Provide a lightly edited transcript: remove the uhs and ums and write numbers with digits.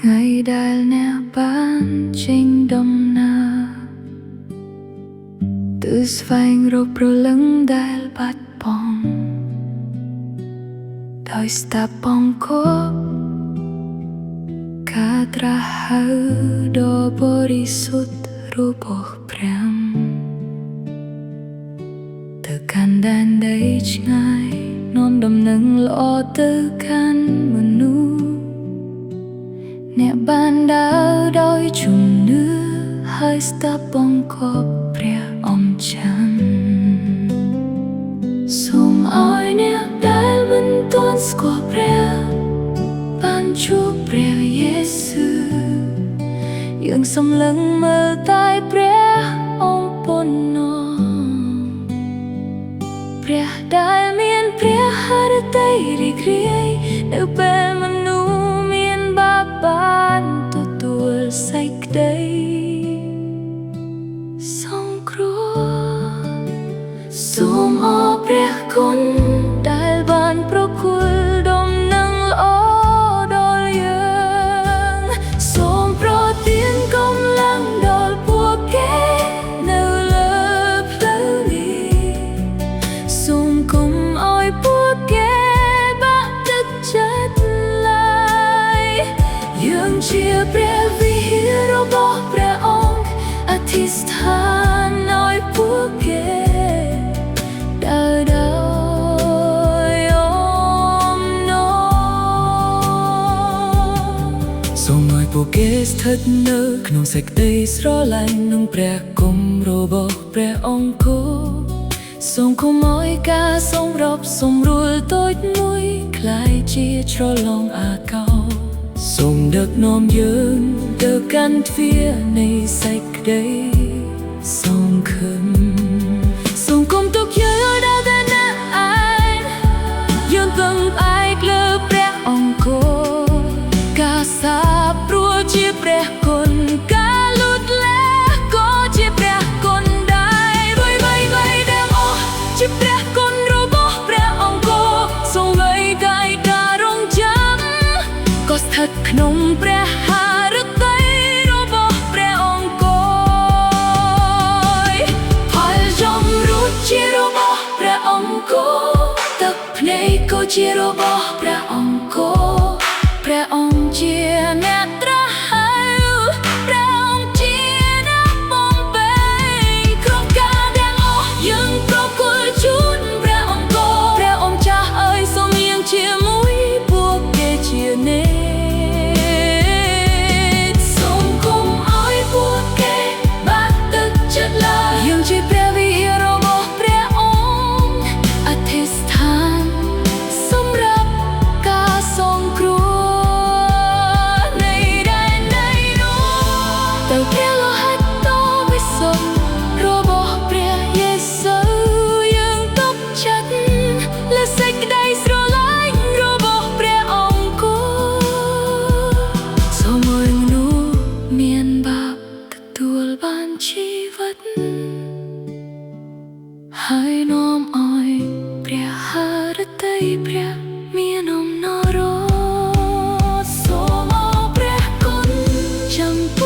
ថ្ងៃដែលអ្នកបានចេញដំណើរទិស្វែងរកព្រលឹងដែលបាត់បង់ដោយស្ដាប់បងគប់ការត្រាស់ហៅដ៏បរិសុទ្ធរបស់ព្រះទៅកាន់ដែនដីឆ្ងាយនាំដំណឹងល្អទៅកាន់មនុស្សអ្នកបានដើរដោយជំនឿហើយស្ដាប់បងគប់ព្រះអង្គច័ន្ទសូមឲ្យអ្នកដែលមិនទាន់ស្គាល់ព្រះបានជួបព្រះយេស៊ូវយើងសម្លឹងមើលតែព្រះអង្គប៉ុណ្ណោះព្រះដែលមានព្រះハរតីរីករាយនៅពេលមនុស្សមានបាបបានទទួលសេចក្តីសង្គ្រោះសូមអរព្រះគុណដែលបានប្រគល់ដំណឹងល្អដល់យើងសូមប្រទានកម្លាំងដល់ពួកគេនៅលើផ្លូវនេះសូមកុំឲ្យពួកគេបាក់ទឹកចិត្តឡើយយើងជាព្រះវិហាររបស់ព្រះអង្គអធិស្ឋានឲ្យពួកគេដើរដោយអំណរសូមឲ្យពួកគេស្ថិតនៅក្នុងសេចក្តីស្រឡាញ់និងព្រះគុណរបស់ព្រះអង្គគង់សូមកុំឲ្យការសម្របសម្រួលតូចមួយคล้ายជាច្រឡំអាកោសូមដឹកនាំយើងទៅកាន់ទ្វារនៃសេចក្តីសង្ឃឹមសូមកុំទុកយើងដល់តែអ្នកឯងយើងពឹងផ្អែកលើព្រះអង្គគង់ការសាបព្រោះជាព្រះគុណការលូតលាស់ក៏ជាព្រះគុណដែររួយវៃដែលអស់ជាព្រះគុណរបស់ព្រះអង្គគង់សូមអ្វីដែលការរងចាំក៏ស្ថិតក្នុងព្រះハរតីរបស់ព្រះអង្គគង់ផលចំរូតជារបស់ព្រះអង្គគង់ទឹកភ្នែកក៏ជារបស់ព្រះអង្គគង់ព្រះអង្គជាអ្នកត្រាស់ហៅព្រះអង្គជាអ្នកបំពេញគ្រប់ការទាំងអស់យើងប្រគល់ជូនព្រះអង្គគង់ព្រះអង្គចាស់អើយសូមយើងជាមួយពួកគេជានិច្ចសូមកុំឲ្យពួកគេបាក់ទឹកចិត្តឡើយយើងជាព្រះវិហាររបស់ព្រះអង្គអធិស្ឋានសម្រាប់ការសង្គ្រោះនៃដែនដីនោះទៅព្រះលោហិតដ៏វិសុទ្ធរបស់ព្រះយេស៊ូវយើងទុកចិត្តលើសេចក្តីស្រឡាញ់របស់ព្រះអង្គគង់សូមឲ្យមនុស្សមានបាបទទួលបានជីវិតហើយនាំឲ្យព្រះハរតីព្រះមានអំណរសូមអរព្រះគុណចំពោះ